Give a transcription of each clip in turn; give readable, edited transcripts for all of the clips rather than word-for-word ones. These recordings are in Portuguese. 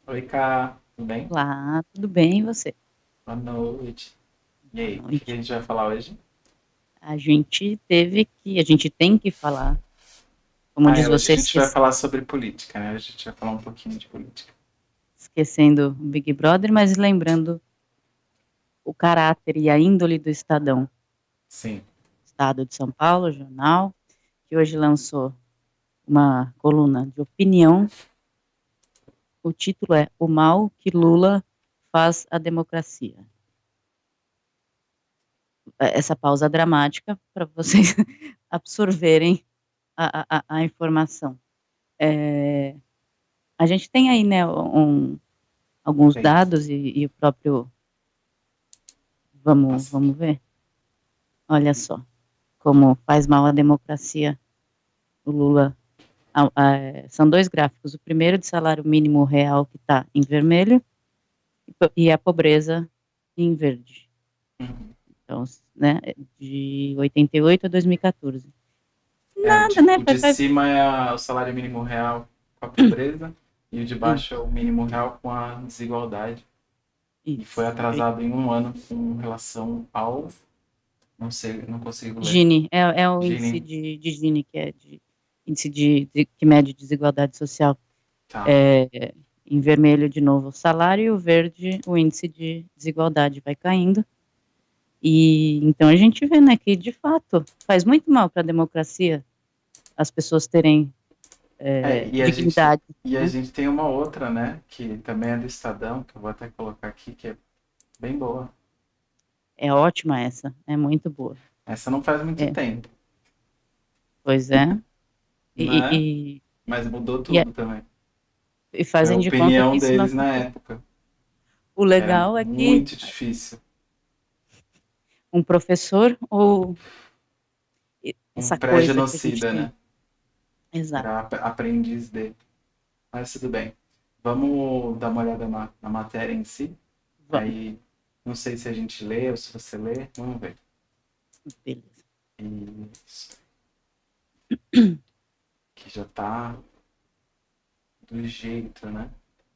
Oi, Cá, tudo bem? Olá, tudo bem e você? Boa noite. E Boa aí, o que a noite. gente vai falar hoje? A gente tem que falar, como diz Hoje a você, gente vai falar sobre política, né? Hoje a gente vai falar um pouquinho de política. esquecendo o Big Brother, mas lembrando o caráter e a índole do Estadão, Sim, Estado de São Paulo, jornal, que hoje lançou uma coluna de opinião. O título é O Mal que Lula Faz à Democracia. Essa pausa dramática para vocês absorverem a informação. É, a gente tem aí, né, alguns tem. dados e o próprio. Nossa, Vamos ver? Olha só, como faz mal à democracia o Lula. São dois gráficos. O primeiro de salário mínimo real, que está em vermelho, e a pobreza em verde. uhum. Então, né, de 88 a 2014. É, Nada, né? o de cima é o salário mínimo real com a pobreza e o de baixo é Isso, o mínimo real com a desigualdade. E foi isso. atrasado em um ano com relação ao. Não sei, não consigo ler. Gini, é o índice Gini. de Gini, que é índice que mede desigualdade social. Tá. É, em vermelho, de novo, o salário, e o verde, o índice de desigualdade vai caindo. E então a gente vê, né, que de fato faz muito mal para a democracia as pessoas terem dignidade, E a né? gente tem uma outra, né? Que também é do Estadão, que eu vou até colocar aqui, que é bem boa. É ótima essa, é muito boa. Essa não faz muito É, tempo, pois é. E, né? e, Mas mudou e, tudo também. e Foi a fazem de conta que opinião isso não deles na acontece. época, O que era legal é que muito difícil. um professor ou Um essa coisa que a gente pré-genocida, tem. né? Exato. Era aprendiz dele. Mas tudo bem. Vamos dar uma olhada na matéria em si. Vamos, Aí, não sei se a gente lê ou se você lê. Vamos ver. beleza. Isso. Que já tá do jeito, né?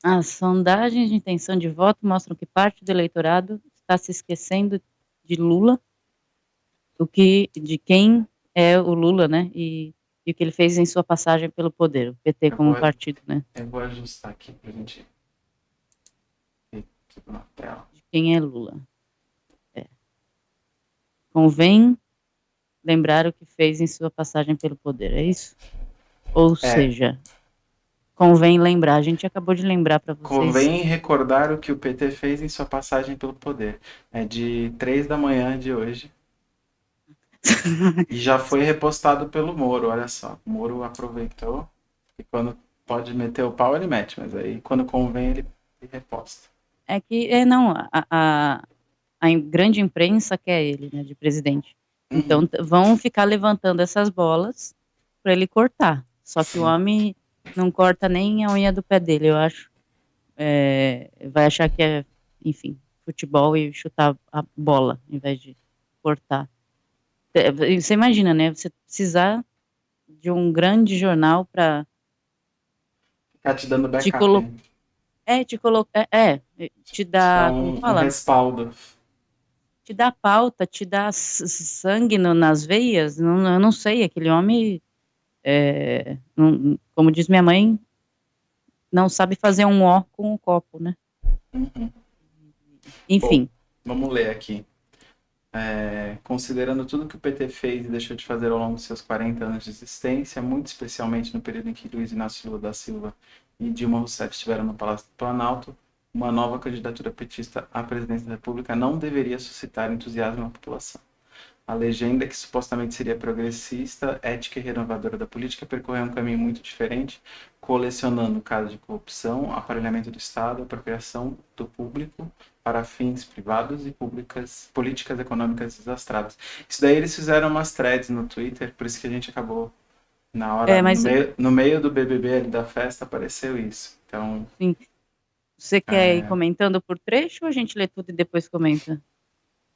As sondagens de intenção de voto mostram que parte do eleitorado está se esquecendo de Lula, de quem é o Lula, né? E o que ele fez em sua passagem pelo poder, o PT Eu vou, como partido, né? eu vou ajustar aqui pra gente ver aqui na tela. De quem é Lula. É. Convém lembrar o que fez em sua passagem pelo poder, é isso? Ou É, seja, convém lembrar. A gente acabou de lembrar para vocês. convém recordar o que o PT fez em sua passagem pelo poder. É de 3 da manhã de hoje. E já foi repostado pelo Moro, olha só. O Moro aproveitou e quando pode meter o pau, ele mete, mas aí quando convém, ele reposta. É que, não, a grande imprensa quer ele, né, de presidente. Então, Uhum, vão ficar levantando essas bolas para ele cortar. Só que o sim. homem não corta nem a unha do pé dele, eu acho. Vai achar que é, enfim, futebol e chutar a bola, em vez de cortar. Você imagina, né? Você precisar de um grande jornal para Ficar te dando te backup, colocar. hein? Te colocar. Te Te dá dar, como um fala? respaldo. Te dá pauta, te dá sangue nas veias. Não, eu não sei, aquele homem, como diz minha mãe, não sabe fazer um O com um copo, né? Uhum. Bom, Enfim, vamos ler aqui. Considerando tudo que o PT fez e deixou de fazer ao longo de seus 40 anos de existência, muito especialmente no período em que Luiz Inácio Lula da Silva e Dilma Rousseff estiveram no Palácio do Planalto, uma nova candidatura petista à presidência da República não deveria suscitar entusiasmo na população. A legenda, que supostamente seria progressista, ética e renovadora da política, percorreu um caminho muito diferente, colecionando casos de corrupção, aparelhamento do Estado, apropriação do público para fins privados e políticas econômicas desastradas. Isso daí eles fizeram umas threads no Twitter, por isso que a gente acabou na hora, mas no meio do BBB ali da festa, apareceu isso. Então, sim, você quer ir comentando por trecho ou a gente lê tudo e depois comenta?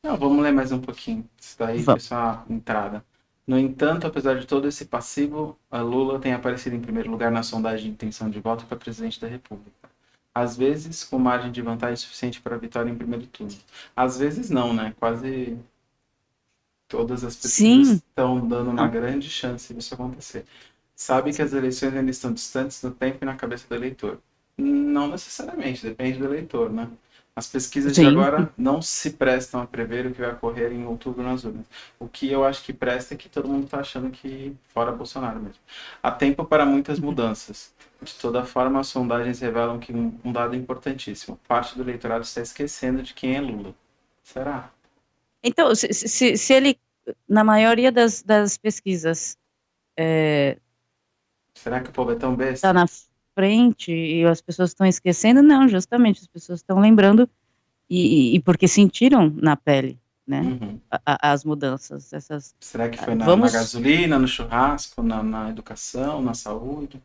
não, vamos ler mais um pouquinho. Isso daí foi Vamos. só a entrada. No entanto, apesar de todo esse passivo, a Lula tem aparecido em primeiro lugar na sondagem de intenção de voto para presidente da República. às vezes com margem de vantagem suficiente para a vitória em primeiro turno. Às vezes não, né? Quase todas as pesquisas Sim, estão dando uma não, grande chance disso acontecer. Sabe que as eleições ainda estão distantes no tempo e na cabeça do eleitor. Não necessariamente, depende do eleitor, né? As pesquisas de sim. agora não se prestam a prever o que vai ocorrer em outubro nas urnas. O que eu acho que presta é que todo mundo está achando que fora Bolsonaro mesmo. Há tempo para muitas mudanças. De toda forma, as sondagens revelam que um dado importantíssimo: parte do eleitorado está esquecendo de quem é Lula. Será? Então, se ele, na maioria das pesquisas, Será que o povo é tão está besta? na frente e as pessoas estão esquecendo, não, justamente, as pessoas estão lembrando e porque sentiram na pele, né, Uhum. as mudanças, essas, Será que foi na vamos, gasolina, no churrasco, na educação, na saúde?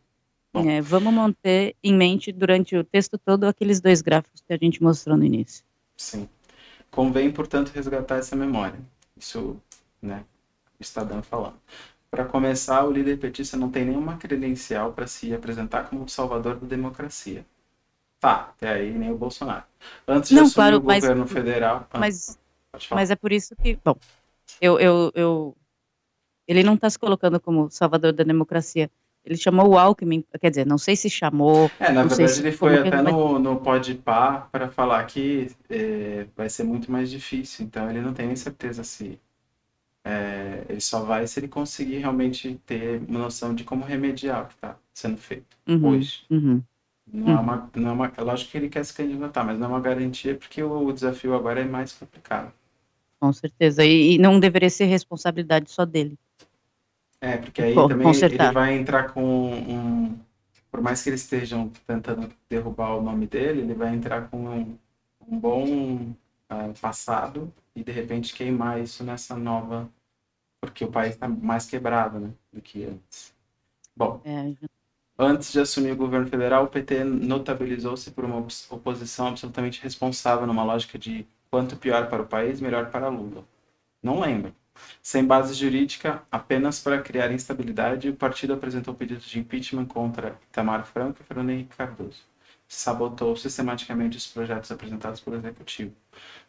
Bom, vamos manter em mente durante o texto todo aqueles dois gráficos que a gente mostrou no início. sim. Convém, portanto, resgatar essa memória. Isso, né, o Estadão falando. Para começar, o líder petista não tem nenhuma credencial para se apresentar como o salvador da democracia. Tá, até aí nem o Bolsonaro. Antes de Não, assumir claro, o governo federal. mas, Pode falar. mas é por isso que, bom, ele não está se colocando como salvador da democracia. Ele chamou o Alckmin, quer dizer, não sei se chamou, Na não sei verdade, se ele foi como que, até mas no Podpah para falar que vai ser muito mais difícil. Então, ele não tem nem certeza se ele só vai se ele conseguir realmente ter uma noção de como remediar o que está sendo feito uhum, hoje. uhum, uhum, É lógico que ele quer se candidatar, mas não é uma garantia porque o desafio agora é mais complicado. com certeza. E não deveria ser responsabilidade só dele Porque aí também ele consertar. vai entrar com por mais que eles estejam tentando derrubar o nome dele, ele vai entrar com um bom passado e de repente queimar isso nessa nova, porque o país está mais quebrado, né, do que antes. Bom, É, antes de assumir o governo federal, o PT notabilizou-se por uma oposição absolutamente responsável, numa lógica de quanto pior para o país, melhor para Lula. Não lembro. Sem base jurídica, apenas para criar instabilidade, o partido apresentou pedidos de impeachment contra Itamar Franco e Fernando Henrique Cardoso. Sabotou sistematicamente os projetos apresentados pelo Executivo.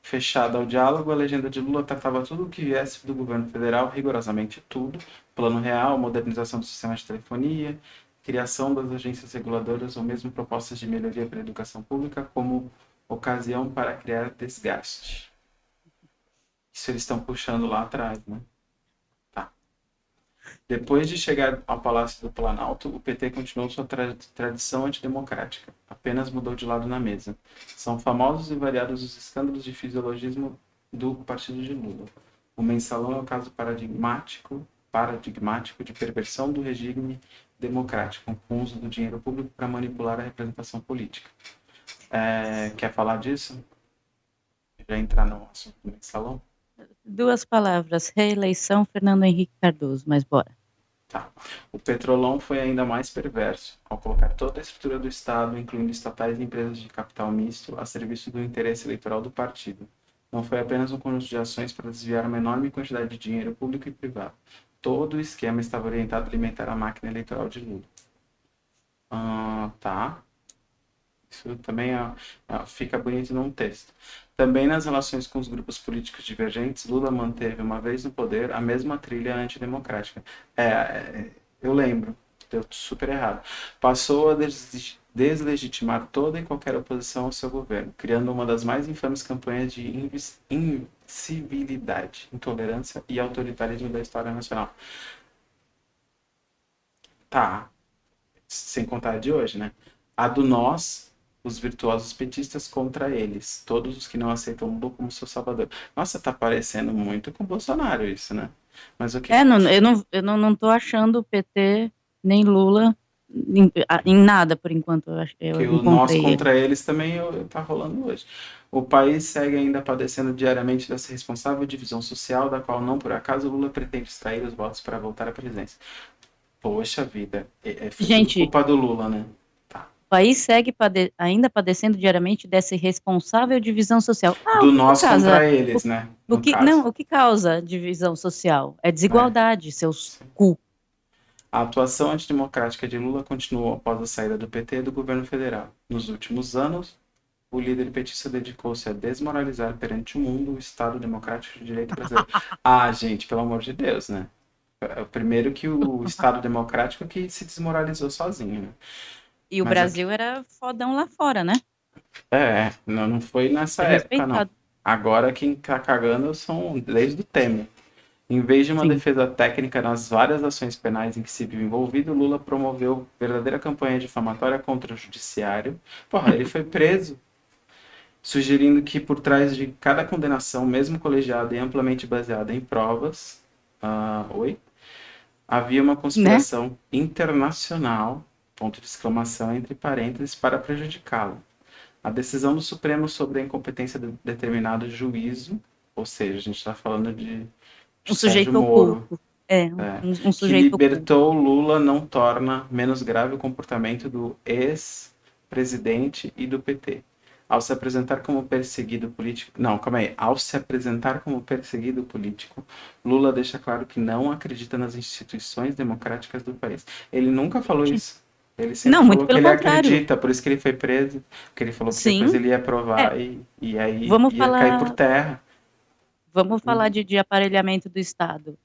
Fechada ao diálogo, a legenda de Lula tratava tudo o que viesse do governo federal, rigorosamente tudo: plano real, modernização do sistema de telefonia, criação das agências reguladoras ou mesmo propostas de melhoria para a educação pública como ocasião para criar desgaste. Isso eles estão puxando lá atrás, né? Tá. Depois de chegar ao Palácio do Planalto, o PT continuou sua tradição antidemocrática, apenas mudou de lado na mesa. São famosos e variados os escândalos de fisiologismo do partido de Lula. O mensalão é um caso paradigmático de perversão do regime democrático, com o uso do dinheiro público para manipular a representação política. Quer falar disso? Já entrar no assunto do mensalão? duas palavras, reeleição Fernando Henrique Cardoso, mas bora. Tá. O Petrolão foi ainda mais perverso, ao colocar toda a estrutura do Estado, incluindo estatais e empresas de capital misto, a serviço do interesse eleitoral do partido. Não foi apenas um conjunto de ações para desviar uma enorme quantidade de dinheiro público e privado. Todo o esquema estava orientado a alimentar a máquina eleitoral de Lula. Tá. Isso também fica bonito num texto. Também nas relações com os grupos políticos divergentes, Lula manteve, uma vez no poder, a mesma trilha antidemocrática. Eu lembro, deu super errado. Passou a deslegitimar toda e qualquer oposição ao seu governo, criando uma das mais infames campanhas de incivilidade, intolerância e autoritarismo da história nacional. Tá, sem contar a de hoje, né? A do nós, os virtuosos petistas contra eles, todos os que não aceitam Lula como seu salvador. Nossa, tá parecendo muito com o Bolsonaro isso, né? Mas o que Não, eu não tô achando o PT nem Lula em nada por enquanto. Eu que o nós encontrei ele. contra eles também tá rolando hoje. O país segue ainda padecendo diariamente dessa responsável divisão social, da qual não por acaso Lula pretende extrair os votos para voltar à presidência. Poxa vida, foi tudo Gente, culpa do Lula, né? Tá. o país segue ainda padecendo diariamente dessa irresponsável divisão social. O Do que que nós causa? contra eles, né? No Não, caso. o que causa divisão social? É É. desigualdade, seus cu. A atuação antidemocrática de Lula continuou após a saída do PT do governo federal. Nos últimos anos, o líder petista dedicou-se a desmoralizar perante o mundo o Estado Democrático de Direito brasileiro. Ah, gente, pelo amor de Deus, né? Primeiro que o Estado Democrático que se desmoralizou sozinho, né? E o Mas aqui, Brasil era fodão lá fora, né? não foi nessa Ser época, não. respeitado. Agora quem tá cagando são desde o Temer. Em vez de uma Sim. defesa técnica nas várias ações penais em que se viu envolvido, Lula promoveu verdadeira campanha difamatória contra o judiciário. Porra, ele foi preso, sugerindo que por trás de cada condenação, mesmo colegiada e amplamente baseada em provas, havia uma Né? conspiração internacional, ponto de exclamação entre parênteses, para prejudicá-lo. A decisão do Supremo sobre a incompetência de determinado juízo, ou seja, a gente está falando de Um Sérgio sujeito Moro, oculto. É, um que sujeito oculto. libertou Lula não torna menos grave o comportamento do ex-presidente e do PT. Ao se apresentar como perseguido político. Não, calma aí. Ao se apresentar como perseguido político, Lula deixa claro que não acredita nas instituições democráticas do país. Ele nunca falou isso. Ele sempre Não, muito falou que pelo ele contrário. acredita, por isso que ele foi preso, porque ele falou que depois Sim. ele ia É, provar e aí vamos ia cair por falar, terra. vamos falar Uhum. de aparelhamento do Estado.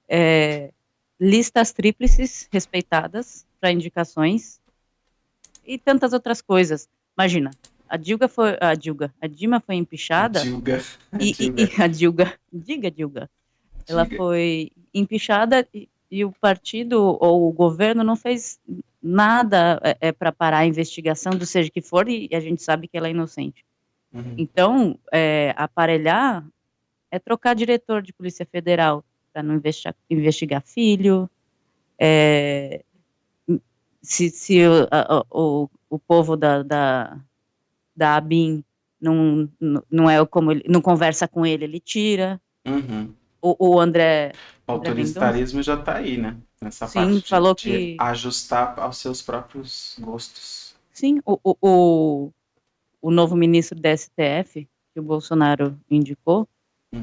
É, listas tríplices respeitadas para indicações e tantas outras coisas. Imagina, a Dilma foi A empichada Dilga, a e Dilga, a Dilga, diga Dilga, ela diga. foi empichada e o partido ou o governo não fez nada para parar a investigação do seja que for e a gente sabe que ela é inocente. Uhum. Então, aparelhar é trocar diretor de Polícia Federal para não investigar filho, é, se o povo da ABIN não é como ele, não conversa com ele, ele tira. Uhum. O O André Mendonça, autoritarismo já está aí, né? Nessa sim, parte de, falou de que, ajustar aos seus próprios gostos. sim, o novo ministro da STF, que o Bolsonaro indicou,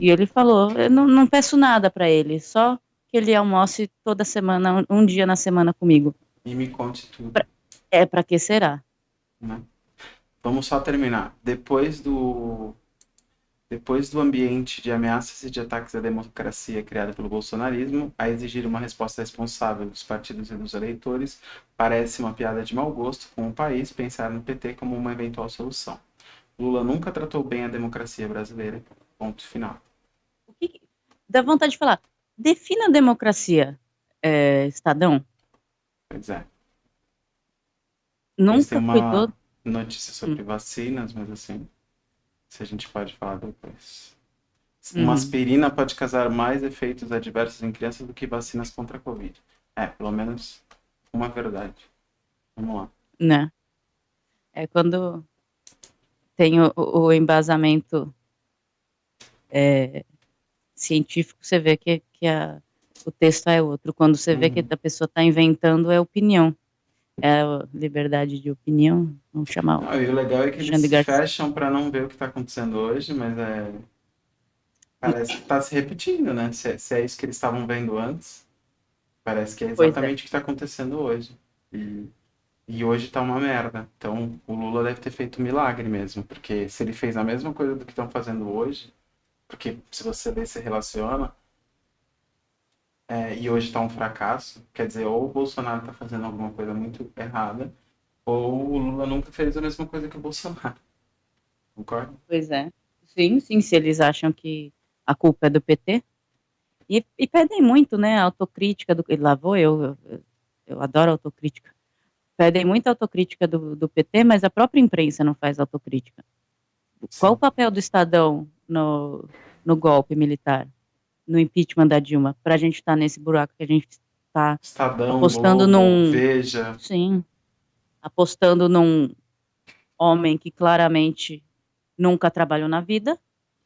e ele falou, eu não peço nada para ele, só que ele almoce toda semana, um dia na semana comigo. E me conte tudo, Para que será? né? Vamos só terminar. Depois do ambiente de ameaças e de ataques à democracia criado pelo bolsonarismo, a exigir uma resposta responsável dos partidos e dos eleitores, parece uma piada de mau gosto com o país pensar no PT como uma eventual solução. Lula nunca tratou bem a democracia brasileira. Ponto final. Dá vontade de falar, defina a democracia, Estadão. Pois é. Eles têm Nunca cuidou. uma notícia Hum, sobre vacinas, mas assim, se a gente pode falar depois. Uma uhum, aspirina pode causar mais efeitos adversos em crianças do que vacinas contra a Covid. Pelo menos uma verdade. Vamos lá. né? É quando tem o embasamento científico, você vê o texto é outro. Quando você vê que Uhum. a pessoa está inventando, é opinião. É a liberdade de opinião. Vamos chamar o Não, e o legal é que eles Alexandre se Garcia. fecham para não ver o que está acontecendo hoje, mas parece que está se repetindo, né? Se é isso que eles estavam vendo antes, parece que é Pois é. exatamente o que está acontecendo hoje. E, e hoje está uma merda. Então o Lula deve ter feito um milagre mesmo, porque se ele fez a mesma coisa do que estão fazendo hoje, porque se você ler, se relaciona, e hoje está um fracasso, quer dizer, ou o Bolsonaro está fazendo alguma coisa muito errada, ou o Lula nunca fez a mesma coisa que o Bolsonaro. Concorda? Pois é. Sim, sim, se eles acham que a culpa é do PT. E pedem muito, né, autocrítica e lá vou eu adoro autocrítica. Pedem muita autocrítica do PT, mas a própria imprensa não faz autocrítica. Qual o Sim. papel do Estadão no golpe militar, no impeachment da Dilma, para a gente estar nesse buraco que a gente está Estadão, apostando Globo, num, Veja. sim, apostando num homem que claramente nunca trabalhou na vida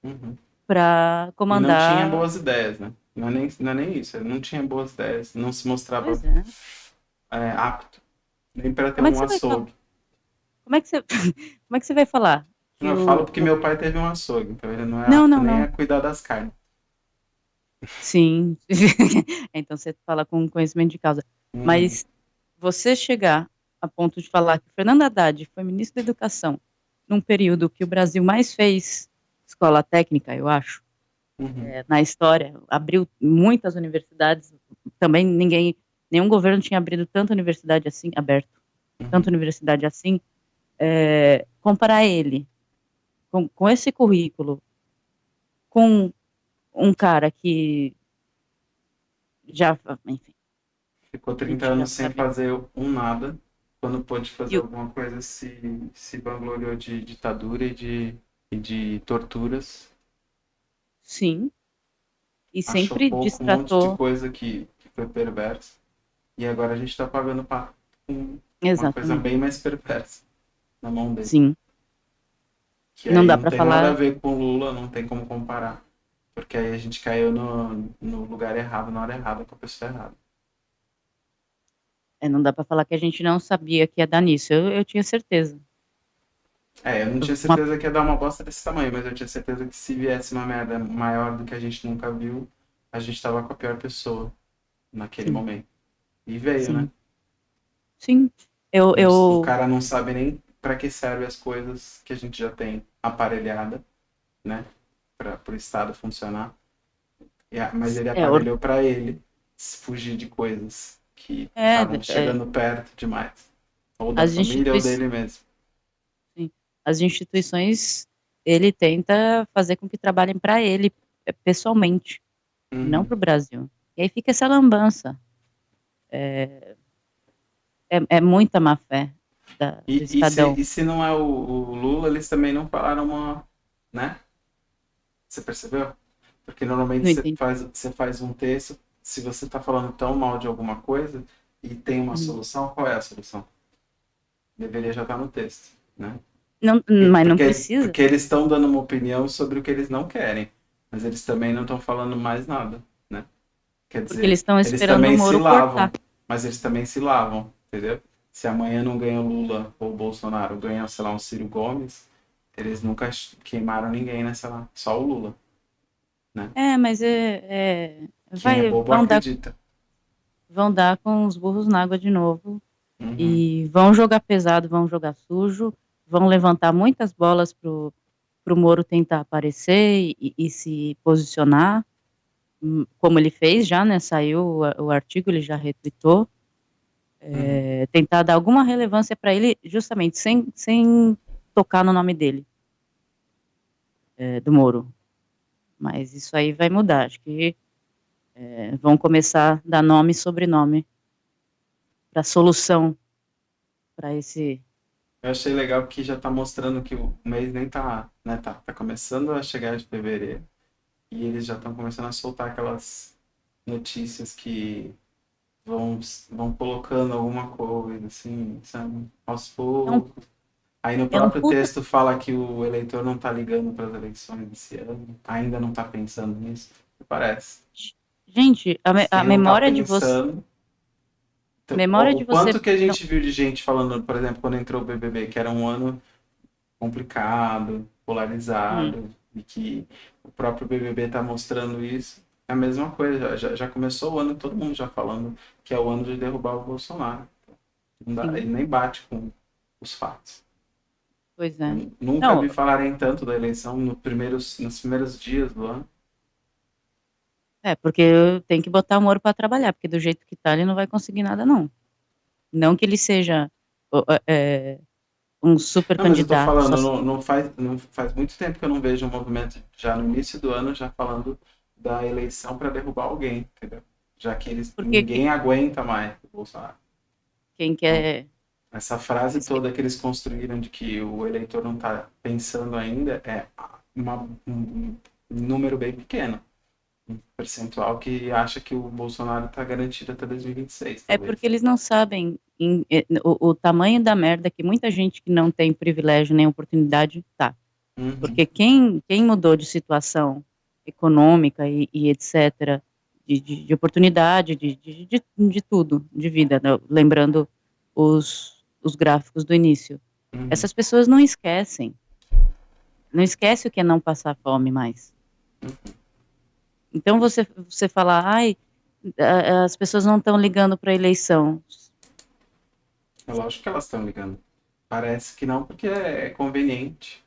Uhum. para E não tinha comandar. boas ideias, né? Não é nem isso, ele não tinha boas ideias, não se mostrava Pois é. apto, nem para ter Como é que um você vai falar? açougue. Como é que você, como é que você vai falar Não, que eu falo porque meu pai teve um açougue, então ele não é não, apto não, nem não. a cuidar das carnes. Sim. Então você fala com conhecimento de causa. Uhum. Mas você chegar a ponto de falar que Fernando Haddad foi ministro da Educação num período que o Brasil mais fez escola técnica, eu acho, Uhum. na história, abriu muitas universidades, também nenhum governo tinha abrido tanta universidade assim, aberto, tanta Uhum. universidade assim, comparar ele com esse currículo, com um cara que já, enfim, Ficou a 30 gente já anos sem sabe, fazer um nada, quando pôde fazer e o- alguma coisa, se vangloriou de ditadura e de torturas, sim, e achou sempre pouco um monte de destratou, coisa que foi perversa, e agora a gente está pagando pato com uma coisa exatamente, bem mais perversa na mão dele. sim, Que e não aí dá não para tem nada a falar, ver com o Lula, não tem como comparar. Porque aí a gente caiu no lugar errado, na hora errada, com a pessoa errada. não dá para falar que a gente não sabia que ia dar nisso, eu tinha certeza, É, eu não tinha uma, certeza que ia dar uma bosta desse tamanho, mas eu tinha certeza que se viesse uma merda maior do que a gente nunca viu, a gente tava com a pior pessoa naquele sim, momento. E veio, né? sim, sim, eu, O eu, cara não sabe nem para que servem as coisas que a gente já tem aparelhada, né? Para o Estado funcionar. Mas ele é, or- aparelhou para ele fugir de coisas que é, estavam é, chegando perto demais. Ou da as família ou instituições, dele mesmo. sim, as instituições, ele tenta fazer com que trabalhem para ele, pessoalmente, e não Uhum. para o Brasil, e aí fica essa lambança, é muita má fé do Estadão, E se não é o Lula, eles também não falaram uma. Né? Você percebeu? Porque normalmente não entendi. você faz um texto, se você está falando tão mal de alguma coisa e tem uma Uhum. solução, qual é a solução? Deveria já estar no texto, né? Não, mas não precisa, Porque eles estão dando uma opinião sobre o que eles não querem, mas eles também não estão falando mais nada, né? Quer porque eles dizer, estão eles esperando o também se Moro cortar. lavam, mas eles também se lavam, entendeu? Se amanhã não ganha o Lula ou o Bolsonaro, ganha, sei lá, um Ciro Gomes, eles nunca queimaram ninguém nessa lá, só o Lula, né? Mas Quem é bobo vão dar, acredita. com os burros na água de novo Uhum, e vão jogar pesado, vão jogar sujo, vão levantar muitas bolas pro Moro tentar aparecer e se posicionar, como ele fez já, né? Saiu o artigo, ele já retweetou, uhum. tentar dar alguma relevância para ele, justamente sem tocar no nome dele, do Moro. Mas isso aí vai mudar, acho que vão começar a dar nome e sobrenome para solução para esse. Eu achei legal que já tá mostrando que o mês nem tá, né, tá começando a chegar de fevereiro e eles já estão começando a soltar aquelas notícias que vão, vão colocando alguma coisa, assim, sabe? Aos É um, poucos. Aí no é um próprio puta. texto fala que o eleitor não está ligando para as eleições desse ano, ainda não está pensando nisso. Parece. Gente, Se a quem não está memória de você. pensando. Memória O de você. quanto que a Não, gente viu de gente falando, por exemplo, quando entrou o BBB, que era um ano complicado, hum, polarizado, e que o próprio BBB está mostrando isso, é a mesma coisa. Já começou o ano, todo mundo já falando que é o ano de derrubar o Bolsonaro. Não dá, sim, ele nem bate com os fatos. pois é. Eu nunca Não, vi falarem tanto da eleição nos primeiros dias do ano. porque eu tenho que botar o Moro para trabalhar, porque do jeito que tá, ele não vai conseguir nada, não. Não que ele seja ó, um super Não, mas eu tô candidato, falando, não faz muito tempo que eu não vejo um movimento já no início do ano já falando da eleição para derrubar alguém, entendeu? Já que porque ninguém aguenta mais o Bolsonaro. quem Então, quer. essa frase esque- toda que eles construíram de que o eleitor não está pensando ainda é um número bem pequeno. Um percentual que acha que o Bolsonaro está garantido até 2026, É porque talvez. eles não sabem o tamanho da merda que muita gente que não tem privilégio nem oportunidade tá. Uhum, Porque quem mudou de situação econômica e etc., de oportunidade, de tudo, de vida, né? Lembrando os gráficos do início. uhum, Essas pessoas não esquecem. Não esquece o que é não passar fome mais. Então você falar, ai, As pessoas não estão ligando para a eleição. É lógico que elas estão ligando. Parece que não, porque é conveniente.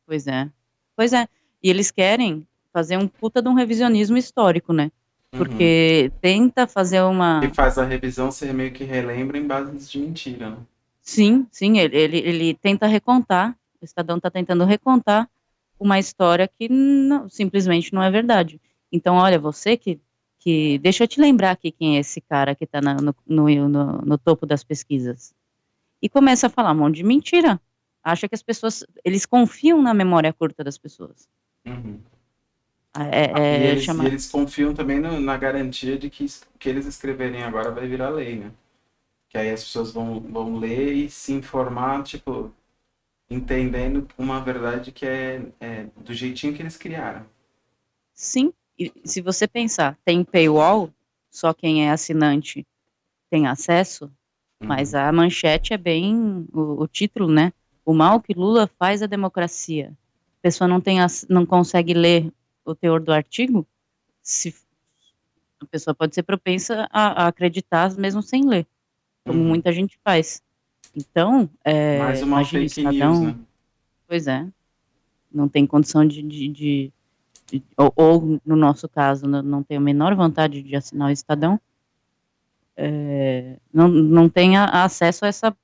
Pois é. Pois é. E eles querem fazer um puta de um revisionismo histórico, né? Uhum. Porque tenta fazer Que uma. faz a revisão ser meio que relembra em bases de mentira, né? Sim, sim, ele tenta recontar. O Estadão está tentando recontar uma história que simplesmente não é verdade. Então, olha, você que. Deixa eu te lembrar aqui quem é esse cara que está no topo das pesquisas. E começa a falar um monte de mentira. Acha que as pessoas. Eles confiam na memória curta das pessoas. Uhum. E É, eles, e chama. eles confiam também na garantia de que o que eles escreverem agora vai virar lei, né? Que aí as pessoas vão ler e se informar, tipo, entendendo uma verdade que é do jeitinho que eles criaram. Sim, e se você pensar, tem paywall, só quem é assinante tem acesso, mas Uhum. a manchete é bem o título, né? O mal que Lula faz à democracia. A pessoa não consegue ler o teor do artigo, se, a pessoa pode ser propensa a acreditar mesmo sem ler, como Uhum. muita gente faz. Então, Mais uma imagine o fake news, Estadão, né? pois é, não tem condição ou, no nosso caso, não tem a menor vontade de assinar o Estadão, não tem acesso a essa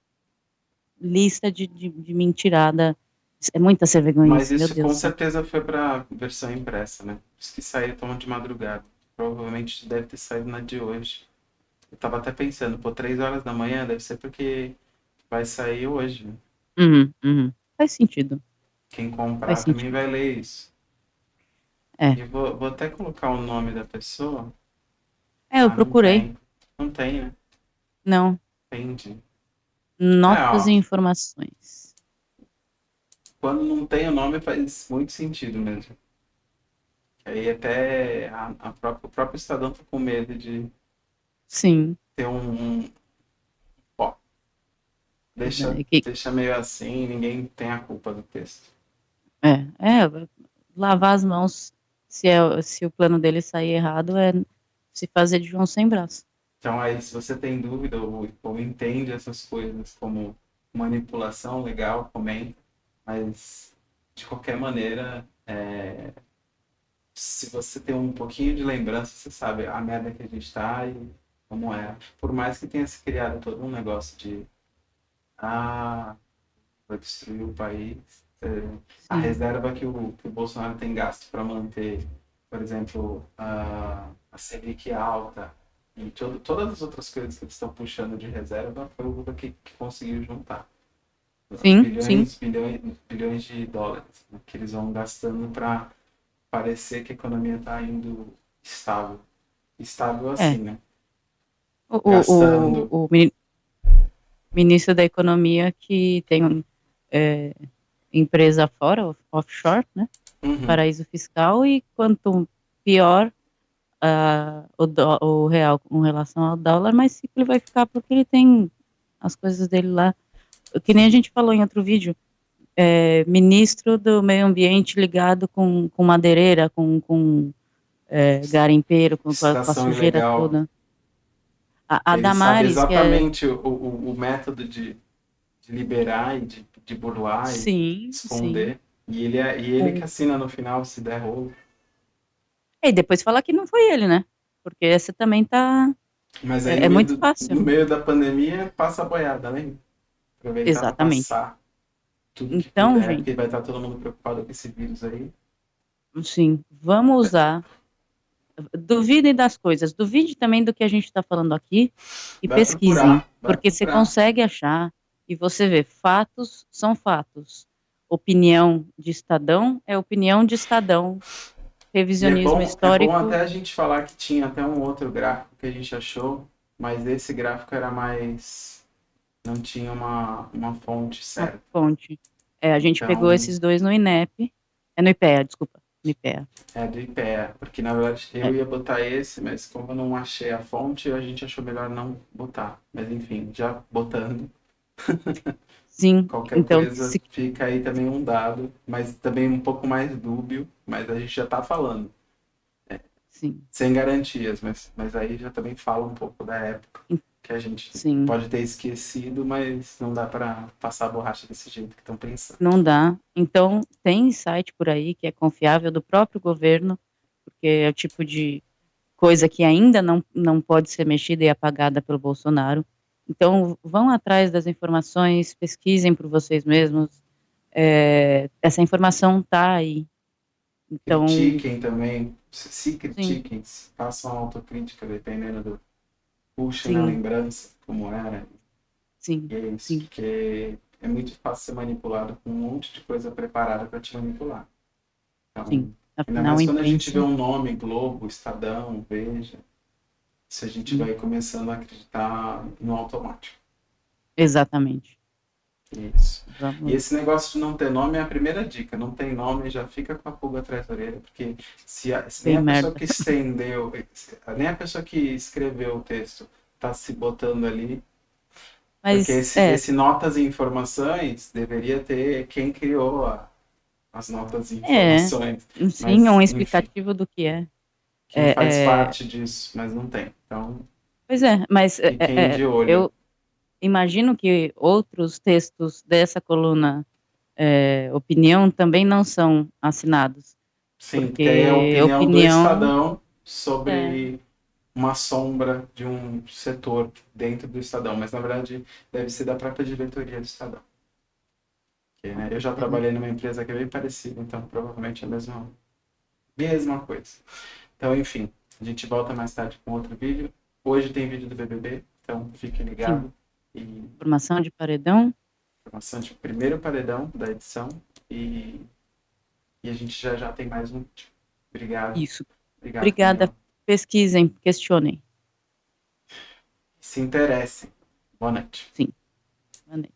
lista de mentirada. É muita sem Mas vergonhice, meu isso Deus com do céu. certeza foi para versão impressa, né? Os que saíram de madrugada. Provavelmente deve ter saído na de hoje. Eu tava até pensando, pô, 3 horas da manhã deve ser porque vai sair hoje, né? Uhum, uhum. Faz sentido, Quem faz comprar também sentido. vai ler isso. É, E vou até colocar o nome da pessoa. eu Ah, não procurei, tem. Não tem, né? não, Entendi. É, notas e ó. informações. Quando não tem o nome faz muito sentido mesmo. Aí até o próprio Estadão tá com medo de Sim, ter um. Ó, pois deixa, é, que, deixa meio assim, ninguém tem a culpa do texto. lavar as mãos, se o plano dele sair errado, é se fazer de João sem braço. Então aí, se você tem dúvida ou entende essas coisas como manipulação legal, comenta. Mas, de qualquer maneira, se você tem um pouquinho de lembrança, você sabe a merda que a gente tá e como é. Por mais que tenha se criado todo um negócio de ah, vai destruir o país, a Sim, reserva que o Bolsonaro tem gasto para manter, por exemplo, a Selic alta e todas as outras coisas que eles estão puxando de reserva, foi o Lula que conseguiu juntar. sim, sim, Bilhões, bilhões, bilhões de dólares, né, que eles vão gastando para parecer que a economia está indo estável. Estável é. assim, né? O, o, Gastando. o, o ministro da Economia que tem é, empresa fora, offshore, né? Uhum. Paraíso fiscal, e quanto pior o real com relação ao dólar, mais rico ele vai ficar porque ele tem as coisas dele lá. Que nem a Sim. gente falou em outro vídeo, ministro do meio ambiente ligado com madeireira, com garimpeiro, com a Estação sujeira ilegal. toda. A Ele sabe Damares, que é. exatamente o método de liberar e de burlar e Sim, sim. esconder. E ele que assina no final se der rolo. E depois falar que não foi ele, né? Porque essa também tá. Mas aí É muito fácil. no meio da pandemia passa a boiada, lembra? Aproveitar para Exatamente. passar tudo que Então, puder, gente, porque vai estar todo mundo preocupado com esse vírus aí. sim, vamos usar. Duvidem das coisas, duvide também do que a gente está falando aqui e pesquisem, Vai porque você procurar. consegue achar e você vê, fatos são fatos. Opinião de Estadão é opinião de Estadão. E Revisionismo é bom histórico, até a gente falar que tinha até um outro gráfico que a gente achou, mas esse gráfico era mais. Não tinha uma fonte uma certa. fonte. A gente pegou Então, esses dois no INEP, no IPEA, desculpa, no IPEA. é do IPEA, porque na verdade É, eu ia botar esse, mas como eu não achei a fonte, a gente achou melhor não botar. Mas enfim, já botando, sim, qualquer então, coisa fica aí também um dado, mas também um pouco mais dúbio, mas a gente já está falando. sim, sem garantias, mas aí já também fala um pouco da época en que a gente sim, pode ter esquecido, mas não dá para passar a borracha desse jeito que estão pensando. não dá. Então, tem site por aí que é confiável do próprio governo, porque é o tipo de coisa que ainda não pode ser mexida e apagada pelo Bolsonaro. Então, vão atrás das informações, pesquisem por vocês mesmos, essa informação está aí. Então, Critiquem também, se sim, critiquem, façam autocrítica, dependendo do. Puxem na sim, lembrança como era. sim, E é isso, sim, porque é muito fácil ser manipulado com um monte de coisa preparada para te manipular. sim. Então, ainda Afinal, a mais quando a gente vê imprensa, um nome, Globo, Estadão, Veja, se a gente sim, vai começando a acreditar no automático. exatamente. Isso. E Vamos, esse negócio de não ter nome é a primeira dica. Não tem nome, já fica com a pulga atrás da orelha, porque se nem bem a pessoa merda. que estendeu, nem a pessoa que escreveu o texto está se botando ali, porque Mas, esse notas e informações deveria ter quem criou as notas e é, informações. sim, é um Mas, enfim, explicativo do que é. quem faz É, é, parte disso, mas não tem. Então, pois é, mas fiquem de olho. eu imagino que outros textos dessa coluna, opinião, também não são assinados, Sim, porque aí é a porque opinião do opinião, Estadão é, sobre uma sombra de um setor dentro do Estadão, mas na verdade deve ser da própria diretoria do Estadão. Porque, né, eu já né, trabalhei numa empresa que é bem parecida, então provavelmente é a mesma coisa. Então, enfim, a gente volta mais tarde com outro vídeo. Hoje tem vídeo do BBB, então fique sim, ligado. E formação de paredão, informação de primeiro paredão da edição. E, e a gente já tem mais um vídeo. Obrigado. isso. Obrigado, Obrigada, Camila. pesquisem, questionem, Se interessem. Boa noite. sim, boa noite.